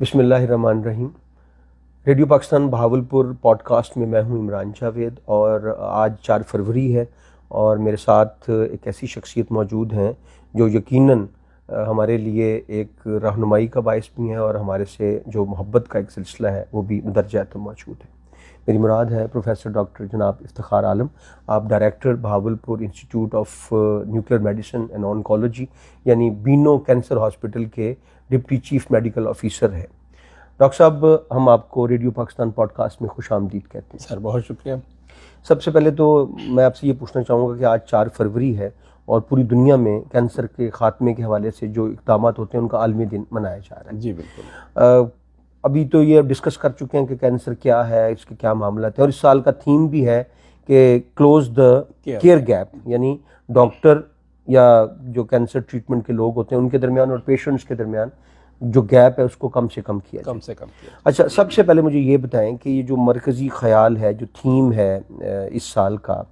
बिस्मिल्लाहिर्रहमानिर्रहीम। Radio Pakistan Bahawalpur podcast में मैं हूं इमरान जावेद और आज 4 फरवरी है और मेरे साथ एक ऐसी शख्सियत मौजूद हैं जो यकीनन हमारे लिए एक रहनुमाई का बायस भी है और हमारे से जो मोहब्बत का एक सिलसिला है वो भी दर्जात मौजूद है। मेरी मुराद है प्रोफेसर डॉक्टर जनाब इफ्तिखार आलम। आप director Bahawalpur institute of nuclear medicine and oncology यानी बीनो कैंसर हॉस्पिटल के डिप्टी चीफ मेडिकल ऑफिसर है। डॉक्टर साहब, हम आपको रेडियो पाकिस्तान पॉडकास्ट में खुश आमदीद कहते हैं। सर बहुत शुक्रिया। सबसे पहले तो मैं आपसे ये पूछना चाहूँगा कि आज 4 फरवरी है और पूरी दुनिया में कैंसर के ख़ात्मे के हवाले से जो इक़दाम होते हैं उनका आलमी दिन मनाया जा रहा है। जी बिल्कुल। अभी तो ये डिस्कस कर चुके हैं कि कैंसर क्या है, इसके क्या मामला है, और इस साल का थीम भी है कि क्लोज द केयर गैप, यानी डॉक्टर या जो कैंसर ट्रीटमेंट के लोग होते हैं उनके दरमियान और पेशेंट्स के दरमियान जो गैप है उसको कम से कम किया। अच्छा, सबसे पहले मुझे ये बताएं कि ये जो मरकज़ी ख्याल है, जो थीम है इस साल का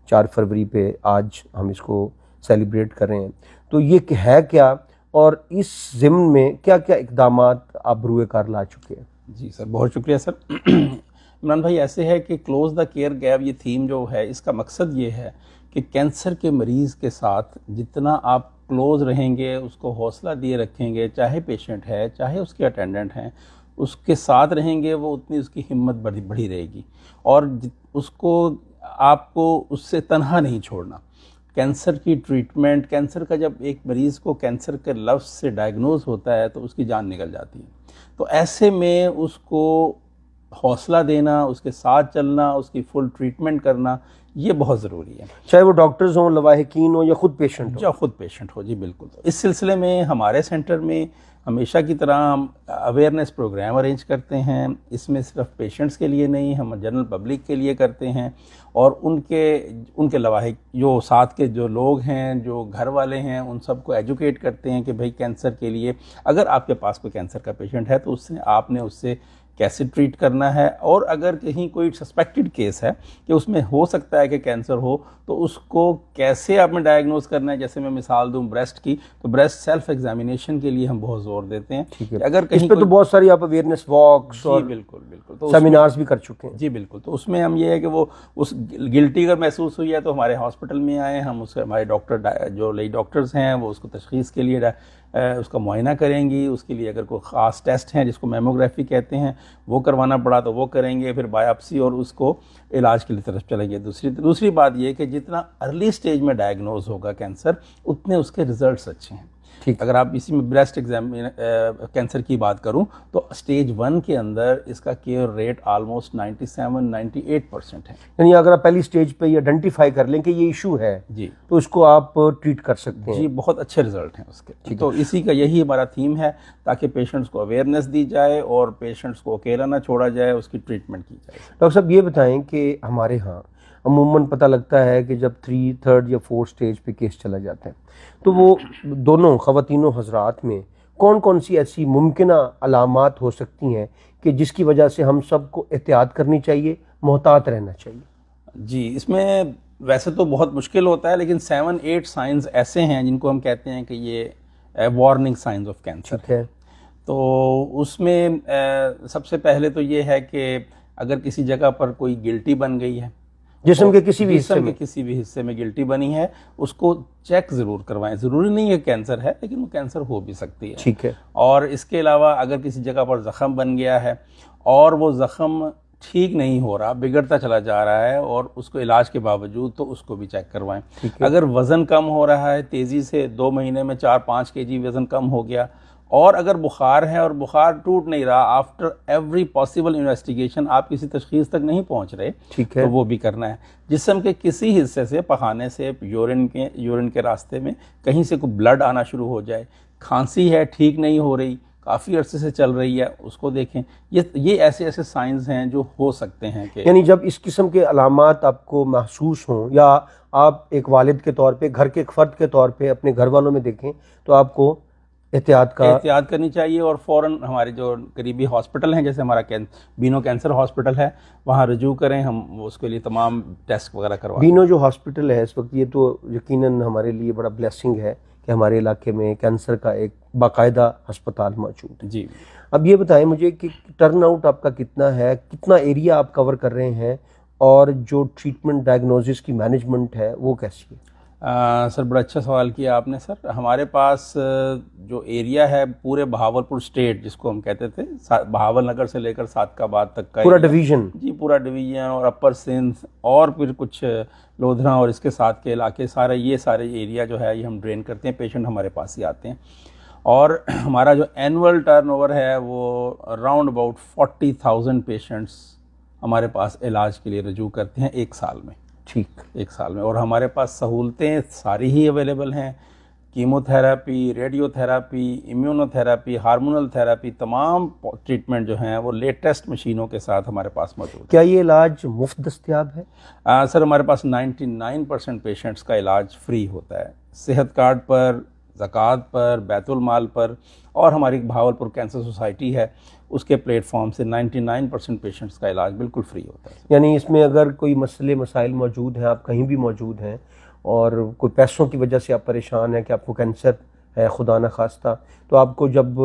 4 फरवरी पे आज हम इसको सेलिब्रेट कर रहे हैं, तो ये है क्या और इस ज़िम्न में क्या क्या इक़दामात आप बरूए कार ला चुके हैं? जी सर, बहुत शुक्रिया सर। इमरान भाई, ऐसे है कि क्लोज द केयर गैप ये थीम जो है, इसका मकसद ये है कि कैंसर के मरीज़ के साथ जितना आप क्लोज रहेंगे, उसको हौसला दिए रखेंगे, चाहे पेशेंट है चाहे उसके अटेंडेंट हैं, उसके साथ रहेंगे, वो उतनी उसकी हिम्मत बढ़ी रहेगी और उसको आपको उससे तनहा नहीं छोड़ना। कैंसर की ट्रीटमेंट, कैंसर का जब एक मरीज़ को कैंसर के लफ्ज़ से डायग्नोज होता है तो उसकी जान निकल जाती है। तो ऐसे में उसको हौसला देना, उसके साथ चलना, उसकी फुल ट्रीटमेंट करना, ये बहुत ज़रूरी है, चाहे वो डॉक्टर्स हों, लवाहिकीन हों या ख़ुद पेशेंट हो। जी बिल्कुल। तो इस सिलसिले में हमारे सेंटर में हमेशा की तरह हम अवेयरनेस प्रोग्राम अरेंज करते हैं। इसमें सिर्फ पेशेंट्स के लिए नहीं, हम जनरल पब्लिक के लिए करते हैं और उनके लवाहिक जो साथ के जो लोग हैं, जो घर वाले हैं, उन सबको एजुकेट करते हैं कि भाई कैंसर के लिए अगर आपके पास कोई कैंसर का पेशेंट है तो आपने उससे कैसे ट्रीट करना है, और अगर कहीं कोई सस्पेक्टेड केस है कि उसमें हो सकता है कि कैंसर हो तो उसको कैसे आपने डायग्नोज करना है। जैसे मैं मिसाल दूं ब्रेस्ट की, तो ब्रेस्ट सेल्फ एग्जामिनेशन के लिए हम बहुत जोर देते हैं। ठीक है, अगर कहीं इस पे तो बहुत सारी आप अवेयरनेस वॉक्स और बिल्कुल तो सेमिनार्स भी कर चुके हैं। जी बिल्कुल। तो उसमें हम ये है कि वो उस गिल्टी अगर महसूस हुई है तो हमारे हॉस्पिटल में आए, हम उससे हमारे डॉक्टर जो लेडी डॉक्टर्स हैं वो उसको तशख़ीस के लिए उसका मुआयना करेंगी। उसके लिए अगर कोई ख़ास टेस्ट हैं जिसको मेमोग्राफी कहते हैं वो करवाना पड़ा तो वो करेंगे, फिर बायोप्सी और उसको इलाज के लिए तरफ चलेंगे। दूसरी बात ये कि जितना अर्ली स्टेज में डायग्नोज होगा कैंसर, उतने उसके रिजल्ट्स अच्छे हैं। ठीक। अगर आप इसी में ब्रेस्ट कैंसर की बात करूं तो स्टेज 1 के अंदर इसका केयर रेट ऑलमोस्ट 97-98% है। यानी अगर आप पहली स्टेज पे ये आइडेंटिफाई कर लें कि ये इशू है जी, तो इसको आप ट्रीट कर सकते हैं। जी, बहुत अच्छे रिजल्ट हैं उसके। तो इसी का यही हमारा थीम है, ताकि पेशेंट्स को अवेयरनेस दी जाए और पेशेंट्स को अकेला ना छोड़ा जाए, उसकी ट्रीटमेंट की जाए। डॉक्टर साहब, ये बताएं कि हमारे यहाँ अमूमन पता लगता है कि जब 3rd या 4th स्टेज पे केस चला जाता है तो वो दोनों ख़वातीनों हज़रात में कौन कौन सी ऐसी मुमकिना अलामात हो सकती हैं कि जिसकी वजह से हम सबको एहतियात करनी चाहिए, मोहतात रहना चाहिए? जी, इसमें वैसे तो बहुत मुश्किल होता है, लेकिन 7-8 साइंस ऐसे हैं जिनको हम कहते हैं कि ये वार्निंग साइंस ऑफ कैंसर है। तो उसमें सबसे पहले तो ये है कि अगर किसी जगह पर कोई गिल्टी बन गई है, जिस्म के किसी भी हिस्से में गिल्टी बनी है, उसको चेक ज़रूर करवाएं। ज़रूरी नहीं है कैंसर है, लेकिन वो कैंसर हो भी सकती है। ठीक है। और इसके अलावा अगर किसी जगह पर ज़ख़म बन गया है और वो ज़ख़म ठीक नहीं हो रहा, बिगड़ता चला जा रहा है, और उसको इलाज के बावजूद, तो उसको भी चेक करवाएं। अगर वज़न कम हो रहा है तेज़ी से, 2 महीने में 4-5 kg वज़न कम हो गया, और अगर बुखार है और बुखार टूट नहीं रहा, आफ्टर एवरी पॉसिबल इन्वेस्टिगेशन आप किसी तशखीस तक नहीं पहुंच रहे, ठीक है, तो वो भी करना है। जिस्म के किसी हिस्से से, पखाने से, यूरिन के रास्ते में कहीं से कोई ब्लड आना शुरू हो जाए, खांसी है ठीक नहीं हो रही, काफ़ी अरसे से चल रही है, उसको देखें। ये ऐसे साइंस हैं जो हो सकते हैं कि यानी जब इस किस्म के अलामात आपको महसूस हों या आप एक वालिद के तौर पे, घर के एक फ़र्द के तौर पे अपने घर वालों में देखें, तो आपको एहतियात करनी चाहिए और फ़ौरन हमारे जो करीबी हॉस्पिटल हैं, जैसे हमारा बीनो कैंसर हॉस्पिटल है, वहाँ रजू करें। हम उसके लिए तमाम टेस्ट वगैरह करवाएं। बीनो जो हॉस्पिटल है इस वक्त, ये तो यकीनन हमारे लिए बड़ा ब्लेसिंग है कि हमारे इलाके में कैंसर का एक बाकायदा अस्पताल मौजूद है। जी। अब ये बताएं मुझे कि टर्नआउट आपका कितना है, कितना एरिया आप कवर कर रहे हैं, और जो ट्रीटमेंट डायग्नोसिस की मैनेजमेंट है वो कैसी है? सर बड़ा अच्छा सवाल किया आपने। सर हमारे पास जो एरिया है पूरे बहावलपुर स्टेट जिसको हम कहते थे, बहावल नगर से लेकर सादकाबाद तक का पूरा एरिया। डिवीजन? जी पूरा डिवीजन, और अपर सिंध और फिर कुछ लोधरा और इसके साथ के इलाके, ये सारे एरिया जो है ये हम ड्रेन करते हैं। पेशेंट हमारे पास ही आते हैं, और हमारा जो एनुअल टर्नओवर है वो अराउंड अबाउट 40,000 पेशेंट्स हमारे पास इलाज के लिए रजू करते हैं एक साल में। ठीक, एक साल में। और हमारे पास सहूलतें सारी ही अवेलेबल हैं, chemotherapy, radiotherapy, immunotherapy, hormonal therapy, तमाम ट्रीटमेंट जो हैं वो लेटेस्ट मशीनों के साथ हमारे पास मौजूद है। क्या ये इलाज मुफ्त दस्तयाब है? सर हमारे पास 99% पेशेंट्स का इलाज फ्री होता है, सेहत कार्ड पर, ज़कात पर, बैतुल माल पर, और हमारी भावलपुर कैंसर सोसाइटी है उसके प्लेटफॉर्म से 99% पेशेंट्स का इलाज बिल्कुल फ्री होता है। यानी इसमें अगर कोई मसले मसाइल मौजूद हैं, आप कहीं भी मौजूद हैं और कोई पैसों की वजह से आप परेशान हैं कि आपको कैंसर है खुदा न खास्ता, तो आपको जब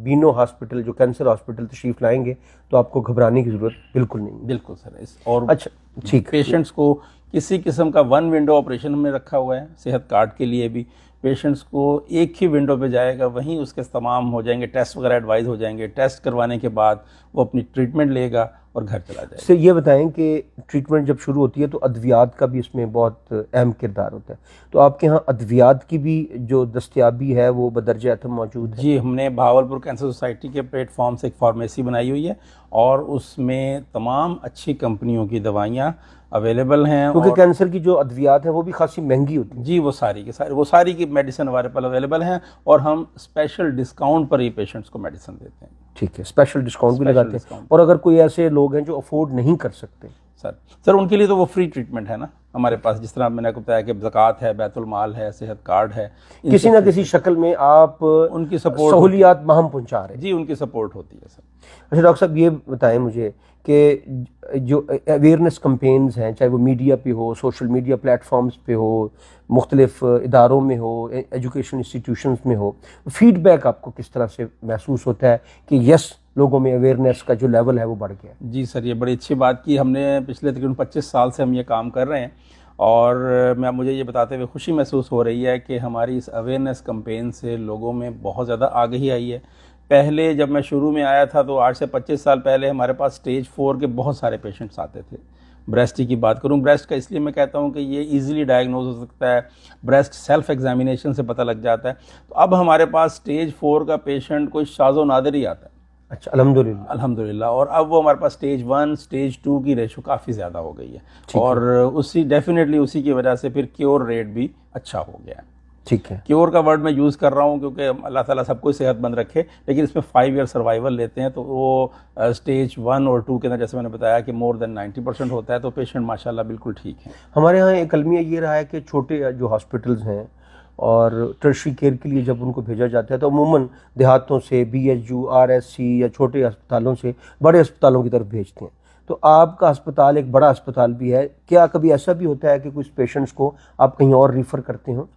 बीनो हॉस्पिटल जो कैंसर हॉस्पिटल तशरीफ़ लाएंगे तो आपको घबराने की ज़रूरत बिल्कुल नहीं। बिल्कुल सर। और अच्छा ठीक, पेशेंट्स को किसी किस्म का वन विंडो ऑपरेशन हमने रखा हुआ है। सेहत कार्ड के लिए भी पेशेंट्स को एक ही विंडो पे जाएगा, वहीं उसके तमाम हो जाएंगे, टेस्ट वगैरह एडवाइस हो जाएंगे। टेस्ट करवाने के बाद वो अपनी ट्रीटमेंट लेगा और घर चला जाएगा। से ये बताएं कि ट्रीटमेंट जब शुरू होती है तो अद्वियात का भी इसमें बहुत अहम किरदार होता है, तो आपके यहाँ अद्वियात की भी जो दस्तयाबी है वो बदरजे अतम मौजूद है? जी, हमने भावलपुर कैंसर सोसाइटी के प्लेटफॉर्म से एक फार्मेसी बनाई हुई है, और उसमें तमाम अच्छी कंपनियों की दवाइयाँ अवेलेबल हैं। क्योंकि कैंसर की जो अद्वियात है वो भी खासी महंगी होती है। जी, वो सारी की मेडिसिन हमारे पास अवेलेबल हैं, और हम स्पेशल डिस्काउंट पर ही पेशेंट्स को मेडिसिन देते हैं। ठीक है, स्पेशल डिस्काउंट भी लगाते हैं। और अगर कोई ऐसे लोग हैं जो अफोर्ड नहीं कर सकते सर उनके लिए तो वो फ्री ट्रीटमेंट है ना हमारे पास। जिस तरह मैंने आपको बताया कि ज़कात है, बैतुल माल है, सेहत कार्ड है, किसी ना किसी शक्ल में आप उनकी सपोर्ट सहूलियात महम पहुंचा रहे हैं। जी, उनकी सपोर्ट होती है सर। अच्छा डॉक्टर साहब, ये बताएं मुझे कि जो अवेयरनेस कैंपेन्स हैं, चाहे वो मीडिया पे हो, सोशल मीडिया प्लेटफॉर्म्स पे हो, मुख्तलिफ इदारों में हो, एजुकेशन इंस्टीट्यूशंस में हो, फीडबैक आपको किस तरह से महसूस होता है कि यस लोगों में अवेयरनेस का जो लेवल है वो बढ़ गया? जी सर, ये बड़ी अच्छी बात की। हमने पिछले तकरीबन 25 साल से हम ये काम कर रहे हैं, और मुझे ये बताते हुए खुशी महसूस हो रही है कि हमारी इस अवेयरनेस कैंपेन से लोगों में बहुत ज़्यादा आगाही आई है। पहले जब मैं शुरू में आया था तो आज से 25 साल पहले हमारे पास स्टेज 4 के बहुत सारे पेशेंट्स आते थे। ब्रेस्ट की बात करूं, ब्रेस्ट का इसलिए मैं कहता हूं कि ये इजीली डायग्नोज हो सकता है, ब्रेस्ट सेल्फ एग्जामिनेशन से पता लग जाता है। तो अब हमारे पास स्टेज 4 का पेशेंट कोई शाज़ो नादिर ही आता है। अच्छा, अल्हम्दुलिल्लाह। और अब वो हमारे पास स्टेज 1 स्टेज 2 की रेशो काफ़ी ज़्यादा हो गई है, और डेफिनेटली उसी की वजह से फिर क्योर रेट भी अच्छा हो गया है। ठीक है, क्योर का वर्ड मैं यूज़ कर रहा हूँ क्योंकि अल्लाह ताला सबको सेहतमंद रखे, लेकिन इसमें 5 ईयर सर्वाइवल लेते हैं, तो वो स्टेज 1 और 2 के अंदर जैसे मैंने बताया कि मोर देन 90% होता है, तो पेशेंट माशाल्लाह बिल्कुल ठीक है। हमारे यहाँ एक अलमिया ये रहा है कि छोटे जो हॉस्पिटल्स हैं और टर्शरी केयर के लिए जब उनको भेजा जाता है तो अमूमन देहातों से BHU, RSC या छोटे अस्पतालों से बड़े अस्पतालों की तरफ भेजते हैं। तो आपका अस्पताल एक बड़ा अस्पताल भी है, क्या कभी ऐसा भी होता है कि कुछ पेशेंट्स को आप कहीं और रेफ़र करते हो?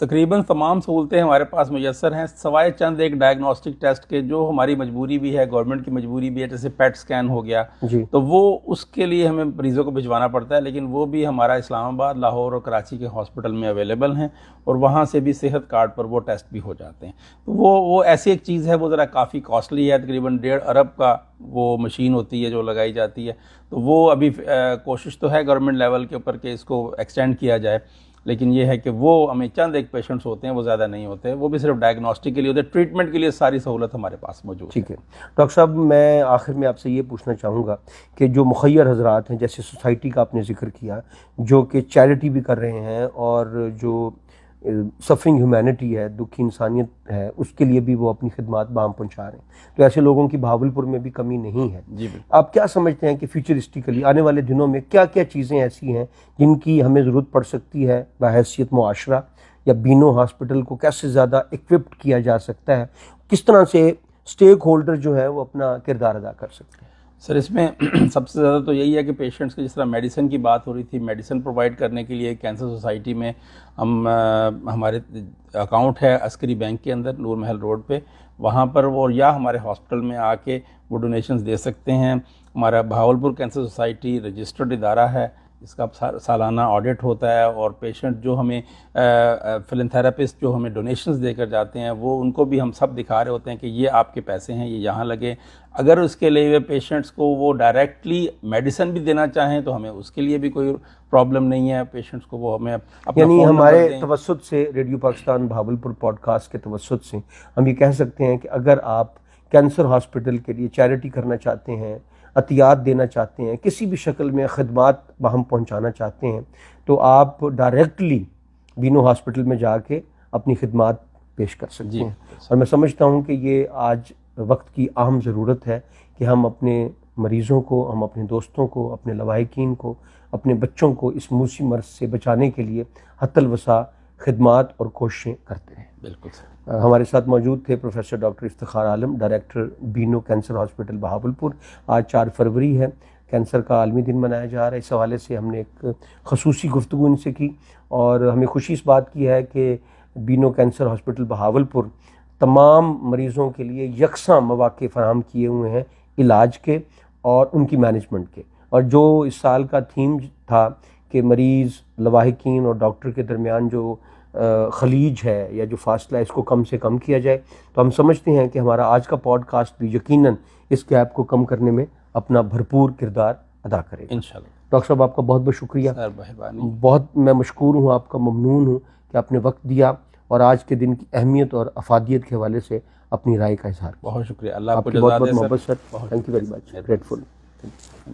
तकरीबन तमाम सहूलतें हमारे पास मुयस्सर हैं, सवाए चंद एक डायग्नोस्टिक टेस्ट के, जो हमारी मजबूरी भी है, गवर्नमेंट की मजबूरी भी है, जैसे पेट स्कैन हो गया जी। तो वो उसके लिए हमें मरीज़ों को भिजवाना पड़ता है, लेकिन वो भी हमारा इस्लामाबाद, लाहौर और कराची के हॉस्पिटल में अवेलेबल हैं, और वहाँ से भी सेहत कार्ड पर वो टेस्ट भी हो जाते हैं। तो वो ऐसी एक चीज़ है, वो ज़रा काफ़ी कॉस्टली है, तकरीबन 1.5 अरब का वो मशीन होती है जो लगाई जाती है। तो वो अभी कोशिश तो है गवर्नमेंट लेवल के ऊपर कि इसको एक्सटेंड किया जाए, लेकिन ये है कि वो हमें चंद एक पेशेंट्स होते हैं, वो ज़्यादा नहीं होते, वो भी सिर्फ डायग्नोस्टिक के लिए होते हैं। ट्रीटमेंट के लिए सारी सहूलत हमारे पास मौजूद है। ठीक है डॉक्टर साहब, मैं आखिर में आपसे ये पूछना चाहूँगा कि जो मुखय्यर हजरात हैं, जैसे सोसाइटी का आपने जिक्र किया, जो कि चैरिटी भी कर रहे हैं, और जो सफरिंग ह्यूमैनिटी है, दुखी इंसानियत है, उसके लिए भी वो अपनी खिदमात बाम पहुँचा रहे हैं, तो ऐसे लोगों की भावलपुर में भी कमी नहीं है। जी, आप क्या समझते हैं कि फ्यूचरिस्टिकली आने वाले दिनों में क्या क्या चीज़ें ऐसी हैं जिनकी हमें ज़रूरत पड़ सकती है बहैसियत मुआशरा, या बीनो हॉस्पिटल को कैसे ज़्यादा इक्विप्ड किया जा सकता है, किस तरह से स्टेक होल्डर जो है वो अपना किरदार अदा कर सकते हैं? सर इसमें सबसे ज़्यादा तो यही है कि पेशेंट्स की, जिस तरह मेडिसिन की बात हो रही थी, मेडिसिन प्रोवाइड करने के लिए कैंसर सोसाइटी में हम हमारे अकाउंट है अस्करी बैंक के अंदर नूर महल रोड पे, वहाँ पर वो या हमारे हॉस्पिटल में आके वो डोनेशंस दे सकते हैं। हमारा भावलपुर कैंसर सोसाइटी रजिस्टर्ड इदारा है, इसका सालाना ऑडिट होता है, और पेशेंट जो हमें फिलैंथेरेपिस्ट जो हमें डोनेशंस देकर जाते हैं, वो उनको भी हम सब दिखा रहे होते हैं कि ये आपके पैसे हैं, ये यहाँ लगे। अगर उसके लिए पेशेंट्स को वो डायरेक्टली मेडिसिन भी देना चाहें तो हमें उसके लिए भी कोई प्रॉब्लम नहीं है, पेशेंट्स को वो हमें अपना यानी फ़ोन हमारे नंबर दें। तवस्सुत से, रेडियो पाकिस्तान भावलपुर पॉडकास्ट के तवस्सुत से हम ये कह सकते हैं कि अगर आप कैंसर हॉस्पिटल के लिए चैरिटी करना चाहते हैं, अतियात देना चाहते हैं, किसी भी शक्ल में खदमात हम पहुंचाना चाहते हैं, तो आप डायरेक्टली बीनो हॉस्पिटल में जाके अपनी खिदमात पेश कर सकते हैं। और मैं समझता हूं कि ये आज वक्त की अहम ज़रूरत है कि हम अपने मरीज़ों को, हम अपने दोस्तों को, अपने लवाहिकीन को, अपने बच्चों को इस मूसी मर्ज से बचाने के लिए हत्तल वसा खिदमात और कोशिशें करते हैं। बिल्कुल सर। हमारे साथ मौजूद थे प्रोफेसर डॉक्टर इफ्तिखार आलम, director Bino cancer hospital Bahawalpur. आज 4 फरवरी है, कैंसर का आलमी दिन मनाया जा रहा है। इस हवाले से हमने एक खसूसी गुफ्तगू इनसे की और हमें खुशी इस बात की है कि बीनो कैंसर हॉस्पिटल बहावलपुर तमाम मरीज़ों के लिए यकसा मौक़े फ़राहम किए हुए हैं इलाज के और उनकी मैनेजमेंट के। और जो इस साल का थीम था कि मरीज़, लवाहिकीन और डॉक्टर के दरमियान जो खलीज है या जो फासला है, इसको कम से कम किया जाए, तो हम समझते हैं कि हमारा आज का पॉडकास्ट भी यकीनन इस गैप को कम करने में अपना भरपूर किरदार अदा करेगा इंशाल्लाह। डॉक्टर साहब, आपका बहुत बहुत शुक्रिया। सर मेहरबानी। बहुत मैं मशकूर हूँ, आपका ममनून हूँ कि आपने वक्त दिया और आज के दिन की अहमियत और अफादियत के हवाले से अपनी राय का इजहार किया। बहुत शुक्रिया। अल्लाह आपको आपकी बहुत जज़ा बहुत दे मोहब्बत सर। बहुत thank you very much, grateful. Thank you.